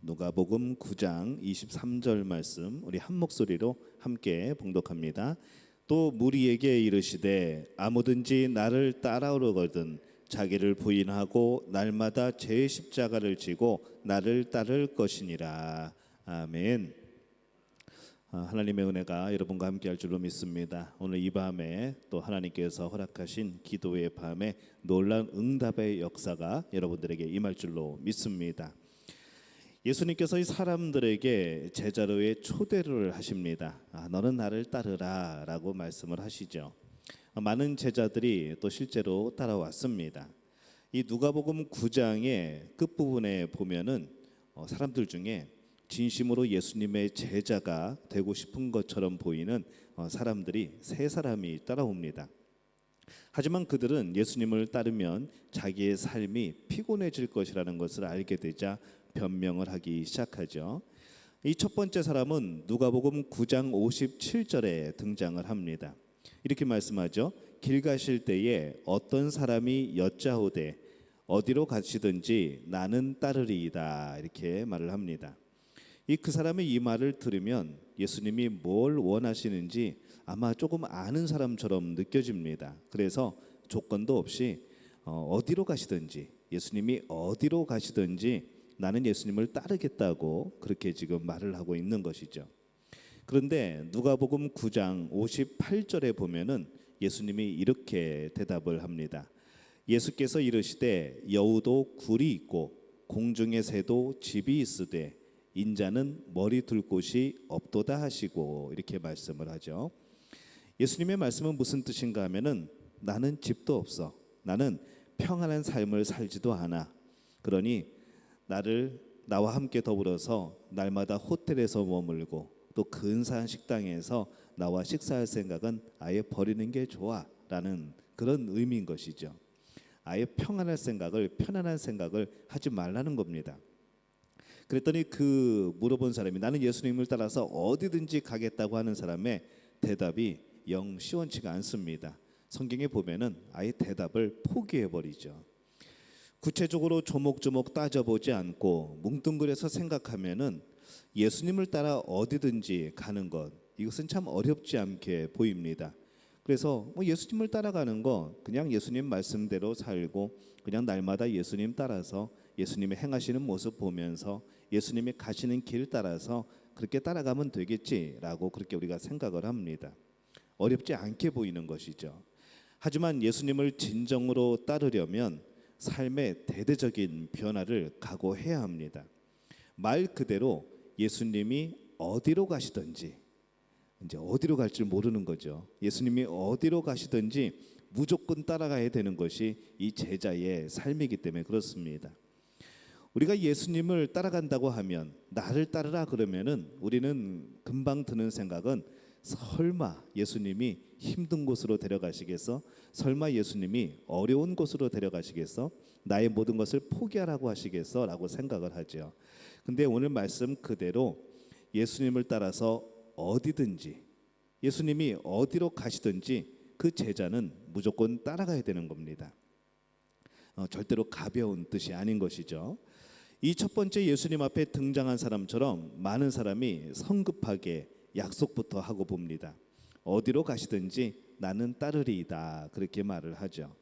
누가복음 9장 23절 말씀 우리 한 목소리로 함께 봉독합니다. 또 무리에게 이르시되 아무든지 나를 따라오려거든 자기를 부인하고 날마다 제 십자가를 지고 나를 따를 것이니라. 아멘. 하나님의 은혜가 여러분과 함께 할 줄로 믿습니다. 오늘 이 밤에 또 하나님께서 허락하신 기도의 밤에 놀라운 응답의 역사가 여러분들에게 임할 줄로 믿습니다. 예수님께서 이 사람들에게 제자로의 초대를 하십니다. 너는 나를 따르라 라고 말씀을 하시죠. 많은 제자들이 또 실제로 따라왔습니다. 이 누가복음 9장의 끝부분에 보면은 사람들 중에 진심으로 예수님의 제자가 되고 싶은 것처럼 보이는 사람들이 세 사람이 따라옵니다. 하지만 그들은 예수님을 따르면 자기의 삶이 피곤해질 것이라는 것을 알게 되자 변명을 하기 시작하죠. 이 첫 번째 사람은 누가복음 9장 57절에 등장을 합니다. 이렇게 말씀하죠. 길 가실 때에 어떤 사람이 여짜오되 어디로 가시든지 나는 따르리이다, 이렇게 말을 합니다. 그 사람의 이 말을 들으면 예수님이 뭘 원하시는지 아마 조금 아는 사람처럼 느껴집니다. 그래서 조건도 없이 어디로 가시든지, 예수님이 어디로 가시든지 나는 예수님을 따르겠다고 그렇게 지금 말을 하고 있는 것이죠. 그런데 누가복음 9장 58절에 보면은 예수님이 이렇게 대답을 합니다. 예수께서 이르시되 여우도 굴이 있고 공중의 새도 집이 있으되 인자는 머리 둘 곳이 없도다 하시고, 이렇게 말씀을 하죠. 예수님의 말씀은 무슨 뜻인가 하면은 나는 집도 없어, 나는 평안한 삶을 살지도 않아, 그러니 나와 함께 더불어서 날마다 호텔에서 머물고 또 근사한 식당에서 나와 식사할 생각은 아예 버리는 게 좋아라는 그런 의미인 것이죠. 아예 편안한 생각을 하지 말라는 겁니다. 그랬더니 그 물어본 사람이 나는 예수님을 따라서 어디든지 가겠다고 하는 사람의 대답이 영 시원치가 않습니다. 성경에 보면은 아예 대답을 포기해버리죠. 구체적으로 조목조목 따져보지 않고 뭉뚱그려서 생각하면은 예수님을 따라 어디든지 가는 것, 이것은 참 어렵지 않게 보입니다. 그래서 예수님을 따라가는 거, 그냥 예수님 말씀대로 살고 그냥 날마다 예수님 따라서 예수님의 행하시는 모습 보면서 예수님이 가시는 길 따라서 그렇게 따라가면 되겠지라고 그렇게 우리가 생각을 합니다. 어렵지 않게 보이는 것이죠. 하지만 예수님을 진정으로 따르려면 삶의 대대적인 변화를 각오해야 합니다. 말 그대로 예수님이 어디로 가시든지, 이제 어디로 갈지 모르는 거죠. 예수님이 어디로 가시든지 무조건 따라가야 되는 것이 이 제자의 삶이기 때문에 그렇습니다. 우리가 예수님을 따라간다고 하면, 나를 따르라 그러면은 우리는 금방 드는 생각은 설마 예수님이 힘든 곳으로 데려가시겠어? 설마 예수님이 어려운 곳으로 데려가시겠어? 나의 모든 것을 포기하라고 하시겠어? 라고 생각을 하죠. 근데 오늘 말씀 그대로 예수님을 따라서 어디든지, 예수님이 어디로 가시든지 그 제자는 무조건 따라가야 되는 겁니다. 절대로 가벼운 뜻이 아닌 것이죠. 이 첫 번째 예수님 앞에 등장한 사람처럼 많은 사람이 성급하게 약속부터 하고 봅니다. 어디로 가시든지 나는 따르리이다, 그렇게 말을 하죠.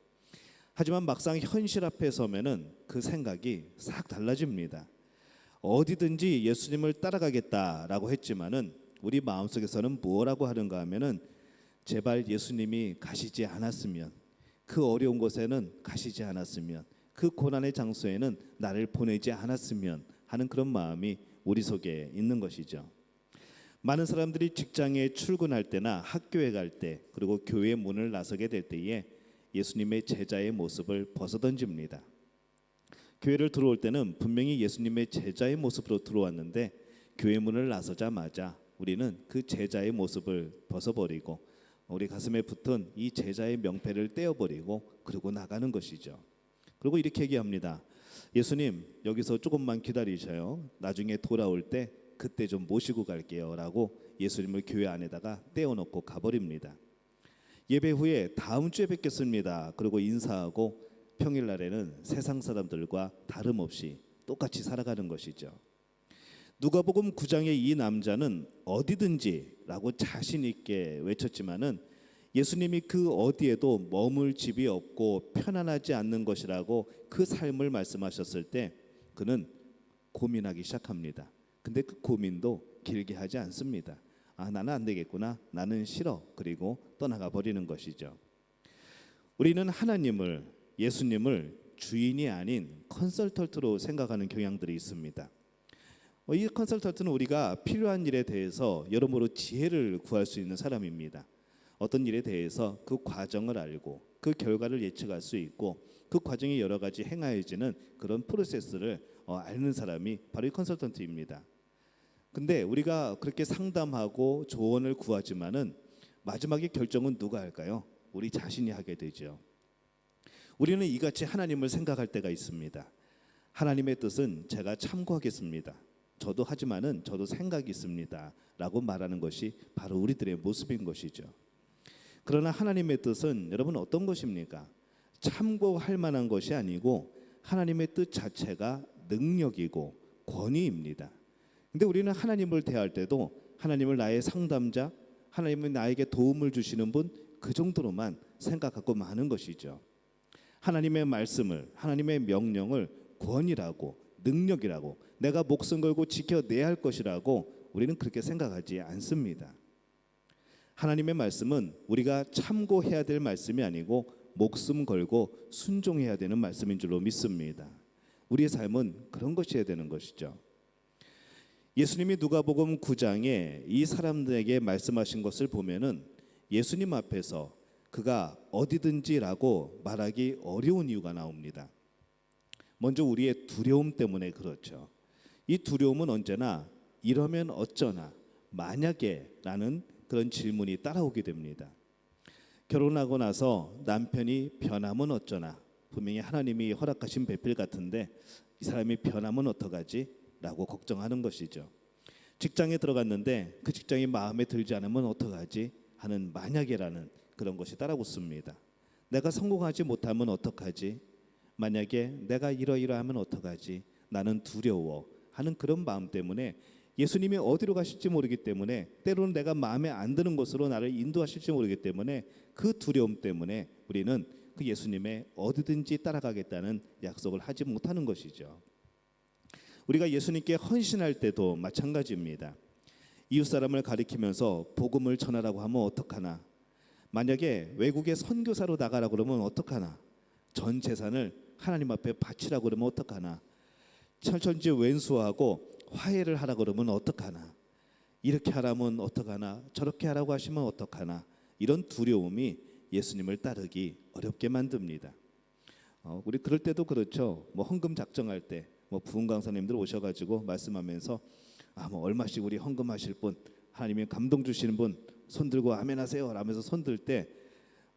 하지만 막상 현실 앞에 서면은 그 생각이 싹 달라집니다. 어디든지 예수님을 따라가겠다라고 했지만은 우리 마음속에서는 뭐라고 하는가 하면은 제발 예수님이 가시지 않았으면, 그 어려운 곳에는 가시지 않았으면, 그 고난의 장소에는 나를 보내지 않았으면 하는 그런 마음이 우리 속에 있는 것이죠. 많은 사람들이 직장에 출근할 때나 학교에 갈 때, 그리고 교회 문을 나서게 될 때에 예수님의 제자의 모습을 벗어던집니다. 교회를 들어올 때는 분명히 예수님의 제자의 모습으로 들어왔는데 교회 문을 나서자마자 우리는 그 제자의 모습을 벗어버리고 우리 가슴에 붙은 이 제자의 명패를 떼어버리고 그러고 나가는 것이죠. 그리고 이렇게 얘기합니다. 예수님, 여기서 조금만 기다리셔요. 나중에 돌아올 때 그때 좀 모시고 갈게요 라고 예수님을 교회 안에다가 떼어놓고 가버립니다. 예배 후에 다음 주에 뵙겠습니다 그리고 인사하고 평일날에는 세상 사람들과 다름없이 똑같이 살아가는 것이죠. 누가복음 9장의 이 남자는 어디든지라고 자신 있게 외쳤지만은 예수님이 그 어디에도 머물 집이 없고 편안하지 않는 것이라고 그 삶을 말씀하셨을 때 그는 고민하기 시작합니다. 근데 그 고민도 길게 하지 않습니다. 나는 안 되겠구나. 나는 싫어. 그리고 떠나가 버리는 것이죠. 우리는 하나님을, 예수님을 주인이 아닌 컨설턴트로 생각하는 경향들이 있습니다. 이 컨설턴트는 우리가 필요한 일에 대해서 여러모로 지혜를 구할 수 있는 사람입니다. 어떤 일에 대해서 그 과정을 알고 그 결과를 예측할 수 있고 그 과정이 여러 가지 행하여지는 그런 프로세스를 아는 사람이 바로 이 컨설턴트입니다. 근데 우리가 그렇게 상담하고 조언을 구하지만은 마지막에 결정은 누가 할까요? 우리 자신이 하게 되죠. 우리는 이같이 하나님을 생각할 때가 있습니다. 하나님의 뜻은 제가 참고하겠습니다. 저도 하지만은 저도 생각이 있습니다. 라고 말하는 것이 바로 우리들의 모습인 것이죠. 그러나 하나님의 뜻은 여러분 어떤 것입니까? 참고할 만한 것이 아니고 하나님의 뜻 자체가 능력이고 권위입니다. 근데 우리는 하나님을 대할 때도 하나님을 나의 상담자, 하나님은 나에게 도움을 주시는 분, 그 정도로만 생각하고 마는 것이죠. 하나님의 말씀을, 하나님의 명령을 권위라고, 능력이라고, 내가 목숨 걸고 지켜내야 할 것이라고 우리는 그렇게 생각하지 않습니다. 하나님의 말씀은 우리가 참고해야 될 말씀이 아니고 목숨 걸고 순종해야 되는 말씀인 줄로 믿습니다. 우리의 삶은 그런 것이어야 되는 것이죠. 예수님이 누가복음 9장에 이 사람들에게 말씀하신 것을 보면은 예수님 앞에서 그가 어디든지라고 말하기 어려운 이유가 나옵니다. 먼저 우리의 두려움 때문에 그렇죠. 이 두려움은 언제나 이러면 어쩌나, 만약에라는 그런 질문이 따라오게 됩니다. 결혼하고 나서 남편이 변하면 어쩌나, 분명히 하나님이 허락하신 배필 같은데 이 사람이 변하면 어떡하지? 라고 걱정하는 것이죠. 직장에 들어갔는데 그 직장이 마음에 들지 않으면 어떡하지? 하는 만약에라는 그런 것이 따라붙습니다. 내가 성공하지 못하면 어떡하지? 만약에 내가 이러이러하면 어떡하지? 나는 두려워 하는 그런 마음 때문에 예수님이 어디로 가실지 모르기 때문에 때로는 내가 마음에 안 드는 곳으로 나를 인도하실지 모르기 때문에 그 두려움 때문에 우리는 그 예수님의 어디든지 따라가겠다는 약속을 하지 못하는 것이죠. 우리가 예수님께 헌신할 때도 마찬가지입니다. 이웃 사람을 가리키면서 복음을 전하라고 하면 어떡하나? 만약에 외국에 선교사로 나가라고 그러면 어떡하나? 전 재산을 하나님 앞에 바치라고 그러면 어떡하나? 철천지 왼수하고 화해를 하라고 그러면 어떡하나? 이렇게 하라면 어떡하나? 저렇게 하라고 하시면 어떡하나? 이런 두려움이 예수님을 따르기 어렵게 만듭니다. 우리 그럴 때도 그렇죠. 뭐 헌금 작정할 때 뭐 부흥 강사님들 오셔가지고 말씀하면서 뭐 얼마씩 우리 헌금하실 분, 하나님이 감동 주시는 분 손 들고 아멘하세요 라면서 손 들 때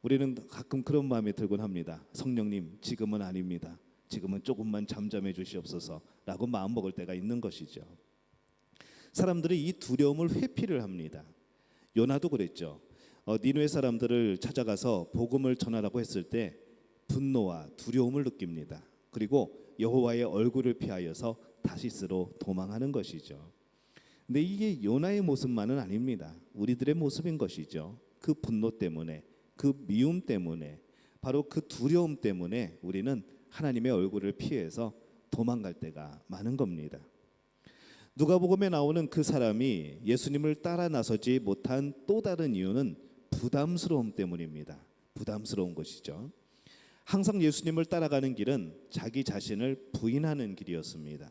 우리는 가끔 그런 마음이 들곤 합니다. 성령님 지금은 아닙니다. 지금은 조금만 잠잠해 주시옵소서라고 마음 먹을 때가 있는 것이죠. 사람들이 이 두려움을 회피를 합니다. 요나도 그랬죠. 니느웨 사람들을 찾아가서 복음을 전하라고 했을 때 분노와 두려움을 느낍니다. 그리고 여호와의 얼굴을 피하여서 다시스로 도망하는 것이죠. 근데 이게 요나의 모습만은 아닙니다. 우리들의 모습인 것이죠. 그 분노 때문에, 그 미움 때문에, 바로 그 두려움 때문에 우리는 하나님의 얼굴을 피해서 도망갈 때가 많은 겁니다. 누가복음에 나오는 그 사람이 예수님을 따라 나서지 못한 또 다른 이유는 부담스러움 때문입니다. 부담스러운 것이죠. 항상 예수님을 따라가는 길은 자기 자신을 부인하는 길이었습니다.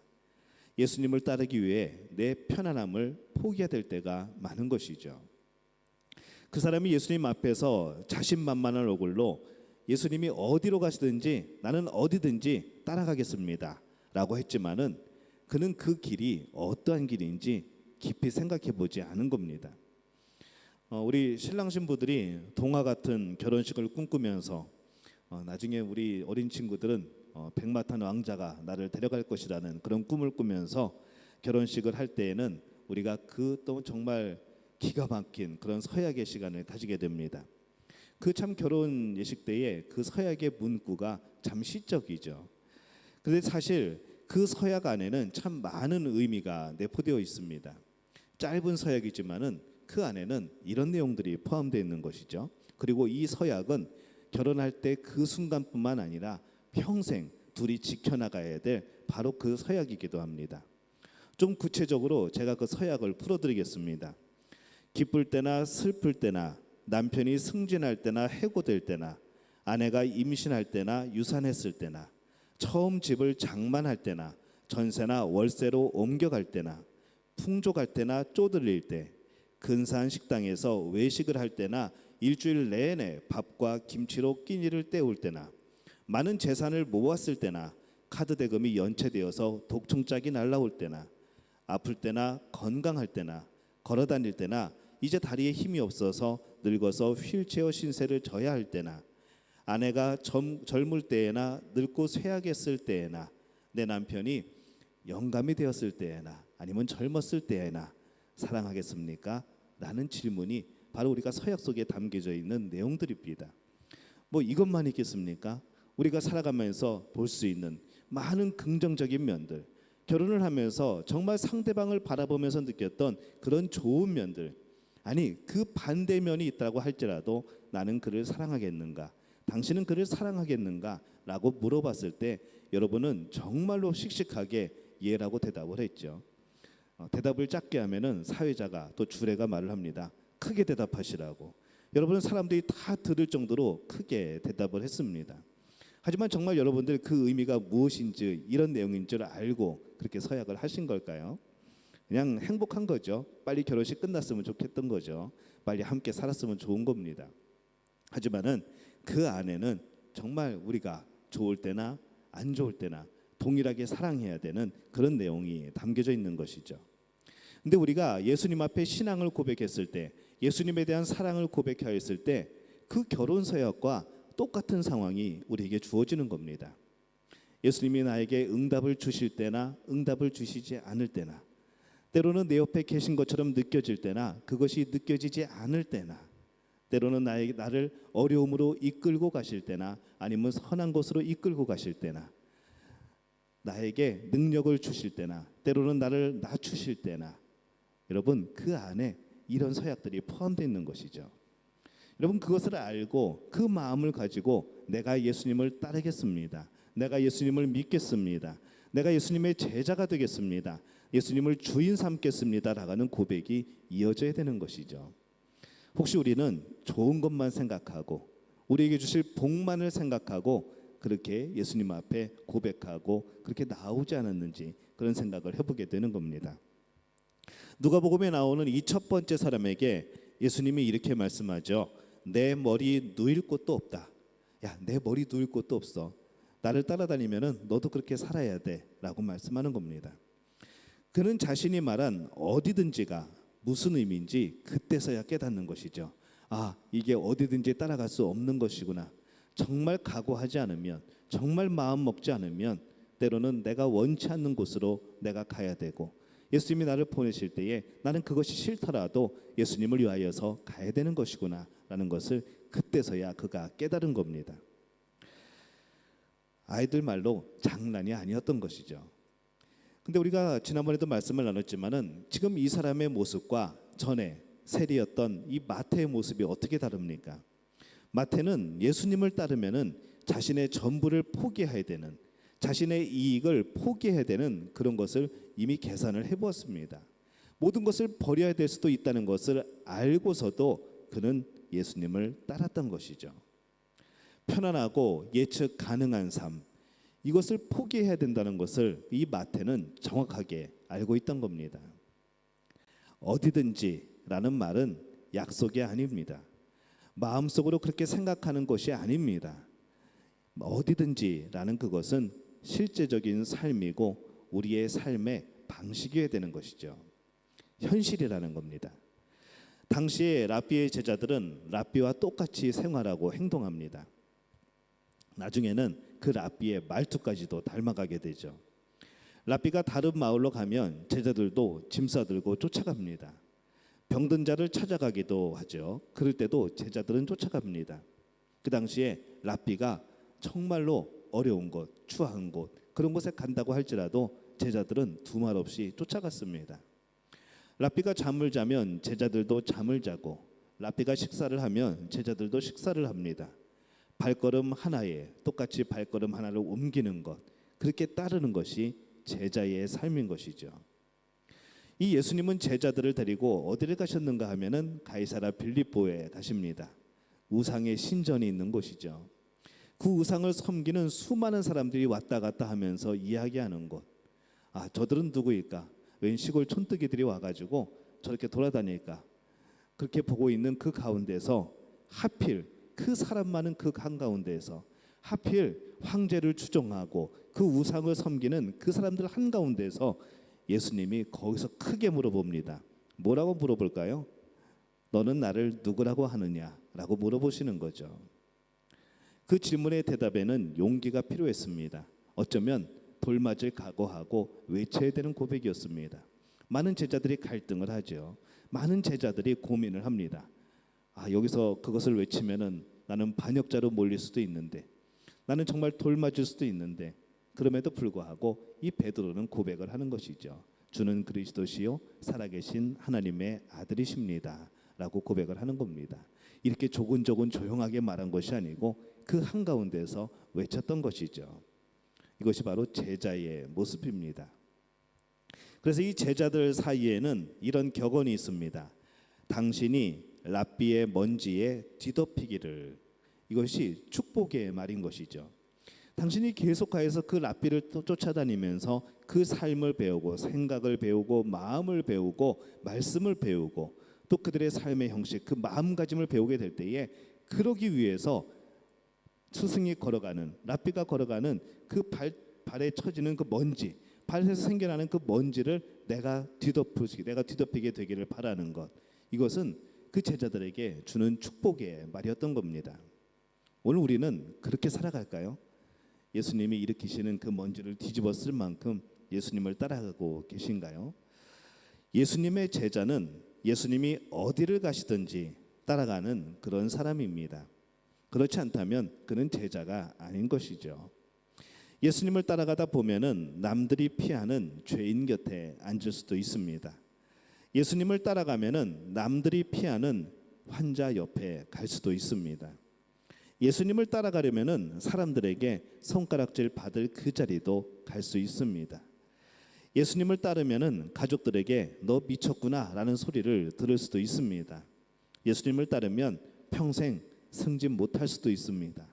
예수님을 따르기 위해 내 편안함을 포기해야 될 때가 많은 것이죠. 그 사람이 예수님 앞에서 자신만만한 얼굴로 예수님이 어디로 가시든지 나는 어디든지 따라가겠습니다 라고 했지만은 그는 그 길이 어떠한 길인지 깊이 생각해 보지 않은 겁니다. 우리 신랑 신부들이 동화 같은 결혼식을 꿈꾸면서 나중에 우리 어린 친구들은 백마탄 왕자가 나를 데려갈 것이라는 그런 꿈을 꾸면서 결혼식을 할 때에는 우리가 그 또 정말 기가 막힌 그런 서약의 시간을 가지게 됩니다. 그 참 결혼 예식 때에 그 서약의 문구가 참 시적이죠. 그런데 사실 그 서약 안에는 참 많은 의미가 내포되어 있습니다. 짧은 서약이지만은 그 안에는 이런 내용들이 포함되어 있는 것이죠. 그리고 이 서약은 결혼할 때 그 순간뿐만 아니라 평생 둘이 지켜나가야 될 바로 그 서약이기도 합니다. 좀 구체적으로 제가 그 서약을 풀어드리겠습니다. 기쁠 때나 슬플 때나 남편이 승진할 때나 해고될 때나 아내가 임신할 때나 유산했을 때나 처음 집을 장만할 때나 전세나 월세로 옮겨갈 때나 풍족할 때나 쪼들릴 때 근사한 식당에서 외식을 할 때나 일주일 내내 밥과 김치로 끼니를 때울 때나 많은 재산을 모았을 때나 카드 대금이 연체되어서 독촉짝이 날라올 때나 아플 때나 건강할 때나 걸어 다닐 때나 이제 다리에 힘이 없어서 늙어서 휠체어 신세를 져야 할 때나 아내가 젊을 때에나 늙고 쇠약했을 때에나 내 남편이 영감이 되었을 때에나 아니면 젊었을 때에나 사랑하겠습니까? 라는 질문이 바로 우리가 서약 속에 담겨져 있는 내용들입니다. 뭐 이것만 있겠습니까? 우리가 살아가면서 볼 수 있는 많은 긍정적인 면들, 결혼을 하면서 정말 상대방을 바라보면서 느꼈던 그런 좋은 면들, 아니 그 반대면이 있다고 할지라도 나는 그를 사랑하겠는가? 당신은 그를 사랑하겠는가? 라고 물어봤을 때 여러분은 정말로 씩씩하게 예라고 대답을 했죠. 대답을 짧게 하면은 사회자가 또 주례가 말을 합니다. 크게 대답하시라고. 여러분은 사람들이 다 들을 정도로 크게 대답을 했습니다. 하지만 정말 여러분들 그 의미가 무엇인지 이런 내용인 줄 알고 그렇게 서약을 하신 걸까요? 그냥 행복한 거죠. 빨리 결혼식 끝났으면 좋겠던 거죠. 빨리 함께 살았으면 좋은 겁니다. 하지만은 그 안에는 정말 우리가 좋을 때나 안 좋을 때나 동일하게 사랑해야 되는 그런 내용이 담겨져 있는 것이죠. 근데 우리가 예수님 앞에 신앙을 고백했을 때, 예수님에 대한 사랑을 고백하였을 때 그 결혼 서약과 똑같은 상황이 우리에게 주어지는 겁니다. 예수님이 나에게 응답을 주실 때나 응답을 주시지 않을 때나 때로는 내 옆에 계신 것처럼 느껴질 때나 그것이 느껴지지 않을 때나 때로는 나를 어려움으로 이끌고 가실 때나 아니면 선한 곳으로 이끌고 가실 때나 나에게 능력을 주실 때나 때로는 나를 낮추실 때나 여러분 그 안에 이런 서약들이 포함되어 있는 것이죠. 여러분 그것을 알고 그 마음을 가지고 내가 예수님을 따르겠습니다. 내가 예수님을 믿겠습니다. 내가 예수님의 제자가 되겠습니다. 예수님을 주인 삼겠습니다. 라는 고백이 이어져야 되는 것이죠. 혹시 우리는 좋은 것만 생각하고 우리에게 주실 복만을 생각하고 그렇게 예수님 앞에 고백하고 그렇게 나오지 않았는지 그런 생각을 해보게 되는 겁니다. 누가복음에 나오는 이 첫 번째 사람에게 예수님이 이렇게 말씀하죠. 내 머리 누일 곳도 없다. 야, 내 머리 누일 곳도 없어. 나를 따라다니면은 너도 그렇게 살아야 돼라고 말씀하는 겁니다. 그는 자신이 말한 어디든지가 무슨 의미인지 그때서야 깨닫는 것이죠. 아, 이게 어디든지 따라갈 수 없는 것이구나. 정말 각오하지 않으면, 정말 마음 먹지 않으면 때로는 내가 원치 않는 곳으로 내가 가야 되고 예수님이 나를 보내실 때에 나는 그것이 싫더라도 예수님을 위하여서 가야 되는 것이구나 라는 것을 그때서야 그가 깨달은 겁니다. 아이들 말로 장난이 아니었던 것이죠. 근데 우리가 지난번에도 말씀을 나눴지만은 지금 이 사람의 모습과 전에 세리였던 이 마태의 모습이 어떻게 다릅니까? 마태는 예수님을 따르면은 자신의 전부를 포기해야 되는, 자신의 이익을 포기해야 되는 그런 것을 이미 계산을 해보았습니다. 모든 것을 버려야 될 수도 있다는 것을 알고서도 그는 예수님을 따랐던 것이죠. 편안하고 예측 가능한 삶, 이것을 포기해야 된다는 것을 이 마태는 정확하게 알고 있던 겁니다. 어디든지라는 말은 약속이 아닙니다. 마음속으로 그렇게 생각하는 것이 아닙니다. 어디든지라는 그것은 실제적인 삶이고 우리의 삶의 방식이어야 되는 것이죠. 현실이라는 겁니다. 당시에 랍비의 제자들은 랍비와 똑같이 생활하고 행동합니다. 나중에는 그 랍비의 말투까지도 닮아가게 되죠. 랍비가 다른 마을로 가면 제자들도 짐 싸들고 쫓아갑니다. 병든 자를 찾아가기도 하죠. 그럴 때도 제자들은 쫓아갑니다. 그 당시에 랍비가 정말로 어려운 곳, 추한 곳, 그런 곳에 간다고 할지라도 제자들은 두말 없이 쫓아갔습니다. 랍비가 잠을 자면 제자들도 잠을 자고, 랍비가 식사를 하면 제자들도 식사를 합니다. 발걸음 하나에 똑같이 발걸음 하나를 옮기는 것, 그렇게 따르는 것이 제자의 삶인 것이죠. 이 예수님은 제자들을 데리고 어디를 가셨는가 하면은 가이사라 빌립보에 가십니다. 우상의 신전이 있는 곳이죠. 그 우상을 섬기는 수많은 사람들이 왔다 갔다 하면서 이야기하는 곳. 아, 저들은 누구일까? 웬 시골 촌뜨기들이 와가지고 저렇게 돌아다닐까? 그렇게 보고 있는 그 가운데서 하필 그 사람 많은 그 한가운데에서 하필 황제를 추종하고 그 우상을 섬기는 그 사람들 한가운데에서 예수님이 거기서 크게 물어봅니다. 뭐라고 물어볼까요? 너는 나를 누구라고 하느냐라고 물어보시는 거죠. 그 질문의 대답에는 용기가 필요했습니다. 어쩌면 돌맞을 각오하고 외쳐야 되는 고백이었습니다. 많은 제자들이 갈등을 하죠. 많은 제자들이 고민을 합니다. 아, 여기서 그것을 외치면은 나는 반역자로 몰릴 수도 있는데, 나는 정말 돌맞을 수도 있는데, 그럼에도 불구하고 이 베드로는 고백을 하는 것이죠. 주는 그리스도시요 살아계신 하나님의 아들이십니다 라고 고백을 하는 겁니다. 이렇게 조곤조곤 조용하게 말한 것이 아니고 그 한가운데서 외쳤던 것이죠. 이것이 바로 제자의 모습입니다. 그래서 이 제자들 사이에는 이런 격언이 있습니다. 당신이 랍비의 먼지에 뒤덮이기를. 이것이 축복의 말인 것이죠. 당신이 계속하여서 그 랍비를 또 쫓아다니면서 그 삶을 배우고 생각을 배우고 마음을 배우고 말씀을 배우고 또 그들의 삶의 형식, 그 마음가짐을 배우게 될 때에 그러기 위해서 스승이 걸어가는, 랍비가 걸어가는 그 발에 처지는 그 먼지, 발에서 생겨나는 그 먼지를 내가 뒤덮이게 되기를 바라는 것. 이것은 그 제자들에게 주는 축복의 말이었던 겁니다. 오늘 우리는 그렇게 살아갈까요? 예수님이 일으키시는 그 먼지를 뒤집어 쓸 만큼 예수님을 따라가고 계신가요? 예수님의 제자는 예수님이 어디를 가시든지 따라가는 그런 사람입니다. 그렇지 않다면 그는 제자가 아닌 것이죠. 예수님을 따라가다 보면은 남들이 피하는 죄인 곁에 앉을 수도 있습니다. 예수님을 따라가면은 남들이 피하는 환자 옆에 갈 수도 있습니다. 예수님을 따라가려면은 사람들에게 손가락질 받을 그 자리도 갈 수 있습니다. 예수님을 따르면은 가족들에게 너 미쳤구나라는 소리를 들을 수도 있습니다. 예수님을 따르면 평생 승진 못할 수도 있습니다.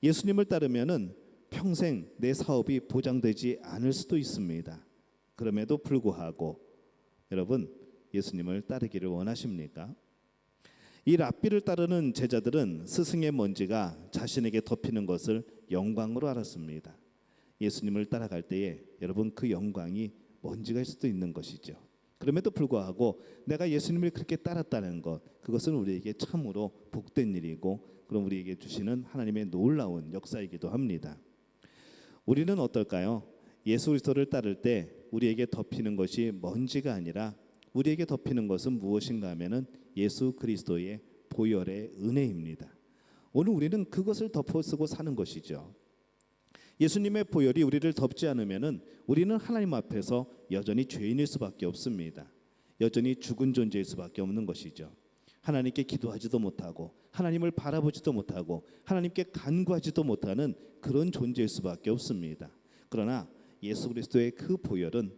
예수님을 따르면은 평생 내 사업이 보장되지 않을 수도 있습니다. 그럼에도 불구하고 여러분, 예수님을 따르기를 원하십니까? 이 랍비를 따르는 제자들은 스승의 먼지가 자신에게 덮이는 것을 영광으로 알았습니다. 예수님을 따라갈 때에 여러분, 그 영광이 먼지가 있을 수도 있는 것이죠. 그럼에도 불구하고 내가 예수님을 그렇게 따랐다는 것, 그것은 우리에게 참으로 복된 일이고, 그럼 우리에게 주시는 하나님의 놀라운 역사이기도 합니다. 우리는 어떨까요? 예수 그리스도를 따를 때 우리에게 덮이는 것이 먼지가 아니라 우리에게 덮이는 것은 무엇인가 하면은 예수 그리스도의 보혈의 은혜입니다. 오늘 우리는 그것을 덮어쓰고 사는 것이죠. 예수님의 보혈이 우리를 덮지 않으면은 우리는 하나님 앞에서 여전히 죄인일 수밖에 없습니다. 여전히 죽은 존재일 수밖에 없는 것이죠. 하나님께 기도하지도 못하고 하나님을 바라보지도 못하고 하나님께 간구하지도 못하는 그런 존재일 수밖에 없습니다. 그러나 예수 그리스도의 그 보혈은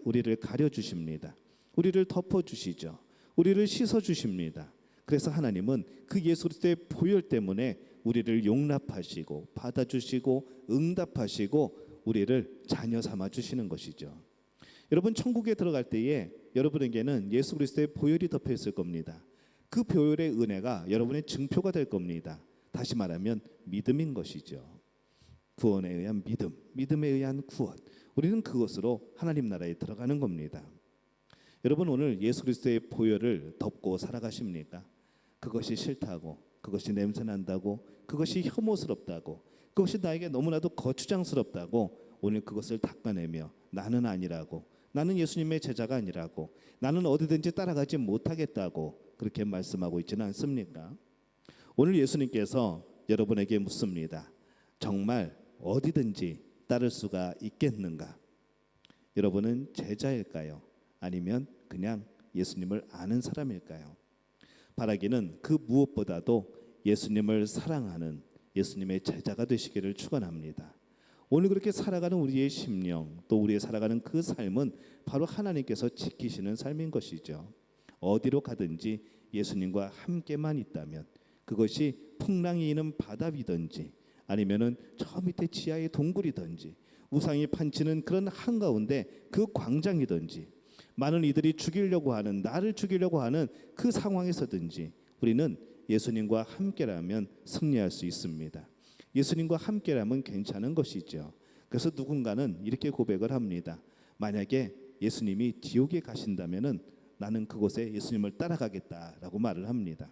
우리를 가려 주십니다. 우리를 덮어 주시죠. 우리를 씻어 주십니다. 그래서 하나님은 그 예수 그리스도의 보혈 때문에 우리를 용납하시고 받아주시고 응답하시고 우리를 자녀 삼아 주시는 것이죠. 여러분, 천국에 들어갈 때에 여러분에게는 예수 그리스도의 보혈이 덮여 있을 겁니다. 그 보혈의 은혜가 여러분의 증표가 될 겁니다. 다시 말하면 믿음인 것이죠. 구원에 의한 믿음, 믿음에 의한 구원. 우리는 그것으로 하나님 나라에 들어가는 겁니다. 여러분, 오늘 예수 그리스도의 보혈을 덮고 살아가십니까? 그것이 싫다고, 그것이 냄새난다고, 그것이 혐오스럽다고, 그것이 나에게 너무나도 거추장스럽다고 오늘 그것을 닦아내며 나는 아니라고, 나는 예수님의 제자가 아니라고, 나는 어디든지 따라가지 못하겠다고 그렇게 말씀하고 있지는 않습니까? 오늘 예수님께서 여러분에게 묻습니다. 정말 어디든지 따를 수가 있겠는가? 여러분은 제자일까요? 아니면 그냥 예수님을 아는 사람일까요? 바라기는 그 무엇보다도 예수님을 사랑하는 예수님의 제자가 되시기를 축원합니다. 오늘 그렇게 살아가는 우리의 심령, 또 우리의 살아가는 그 삶은 바로 하나님께서 지키시는 삶인 것이죠. 어디로 가든지 예수님과 함께만 있다면, 그것이 풍랑이 있는 바다 위든지 아니면은 저 밑에 지하의 동굴이든지 우상이 판치는 그런 한가운데 그 광장이든지 많은 이들이 죽이려고 하는, 나를 죽이려고 하는 그 상황에서든지 우리는 예수님과 함께라면 승리할 수 있습니다. 예수님과 함께라면 괜찮은 것이죠. 그래서 누군가는 이렇게 고백을 합니다. 만약에 예수님이 지옥에 가신다면은 나는 그곳에 예수님을 따라가겠다라고 말을 합니다.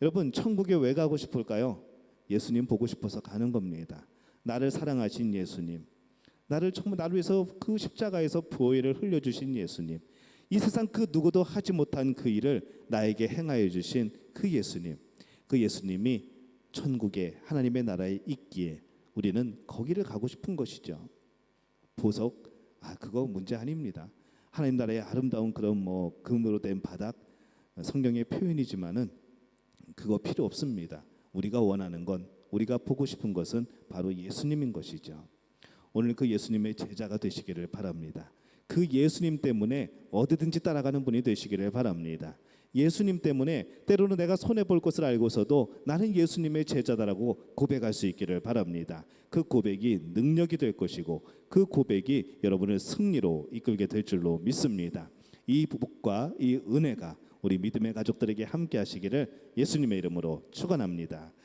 여러분, 천국에 왜 가고 싶을까요? 예수님 보고 싶어서 가는 겁니다. 나를 사랑하신 예수님, 나를 위해서 그 십자가에서 보혈을 흘려주신 예수님, 이 세상 그 누구도 하지 못한 그 일을 나에게 행하여 주신 그 예수님, 그 예수님이 천국에 하나님의 나라에 있기에 우리는 거기를 가고 싶은 것이죠. 보석, 그거 문제 아닙니다. 하나님 나라의 아름다운 그런 금으로 된 바닥, 성경의 표현이지만은 그거 필요 없습니다. 우리가 원하는 건, 우리가 보고 싶은 것은 바로 예수님인 것이죠. 오늘 그 예수님의 제자가 되시기를 바랍니다. 그 예수님 때문에 어디든지 따라가는 분이 되시기를 바랍니다. 예수님 때문에 때로는 내가 손해볼 것을 알고서도 나는 예수님의 제자다라고 고백할 수 있기를 바랍니다. 그 고백이 능력이 될 것이고 그 고백이 여러분을 승리로 이끌게 될 줄로 믿습니다. 이 복과 이 은혜가 우리 믿음의 가족들에게 함께 하시기를 예수님의 이름으로 축원합니다.